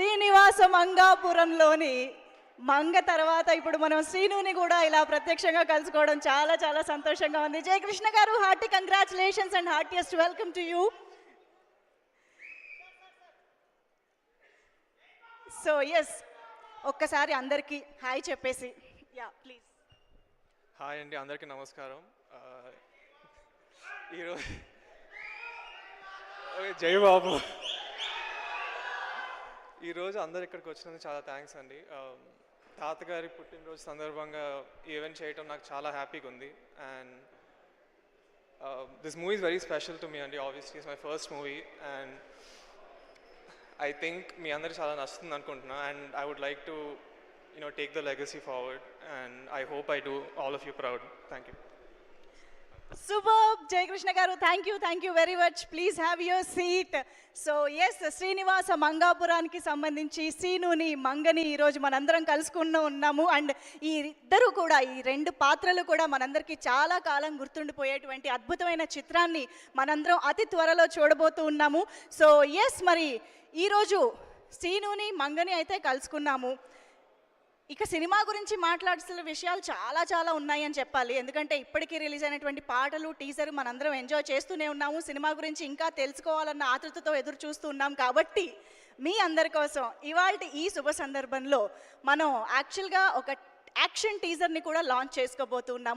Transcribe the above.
శ్రీనివాస మంగాపురంలోని మంగ తర్వాత ఇప్పుడు మనం శ్రీనుని కూడా ఇలా ప్రత్యక్షంగా కలుసుకోవడం చాలా చాలా సంతోషంగా ఉంది. Jayakrishna garu, hearty congratulations and heartiest welcome to you. So yes, ఒక్కసారి అందరికీ హాయ్ చెప్పేసి. Yeah please. హాయ్ అండి, అందరికీ నమస్కారం. ఈరోజు జై బాబు, ఈరోజు అందరు ఇక్కడికి వచ్చినందుకు చాలా థ్యాంక్స్ అండి. తాతగారి పుట్టినరోజు సందర్భంగా ఈవెంట్ చేయటం నాకు చాలా హ్యాపీగా ఉంది. And this movie is very special to me అండి. Obviously it's my first movie and I think మీ అందరికి చాలా నచ్చుతుంది అనుకుంటున్నా. And I would like to take the legacy forward and I hope I do all of you proud. Thank you. Superb, Jaykrishna garu, thank you very much. Please have your seat. So yes, Srinivasa Mangapuraniki sambandhinchi Seenuni Mangani ee roju manandaram kalusukunna unnamu. And ee iddaru kuda ee rendu paatralu kuda manandariki chaala kaalam gurtundipoyetuvanti adbhutamaina chitranni manandaram ati tvaralo చూడబోతూ ఉన్నాము. So yes, మరి ఈ రోజు Seenuni Mangani అయితే కలుసుకున్నాము. ఇక cinema గురించి మాట్లాడాల్సిన విషయాలు చాలా చాలా ఉన్నాయని చెప్పాలి. ఎందుకంటే ఇప్పటికీ రిలీజ్ అయినటువంటి పాటలు, టీజర్ మనందరం ఎంజాయ్ చేస్తూనే ఉన్నాము. సినిమా గురించి ఇంకా తెలుసుకోవాలన్న ఆతృతతో ఎదురు చూస్తూ ఉన్నాం. కాబట్టి మీ అందరి కోసం ఇవాల్టి ఈ శుభ సందర్భంలో మనం యాక్చువల్గా ఒక యాక్షన్ టీజర్ని కూడా లాంచ్ చేసుకోబోతున్నాము.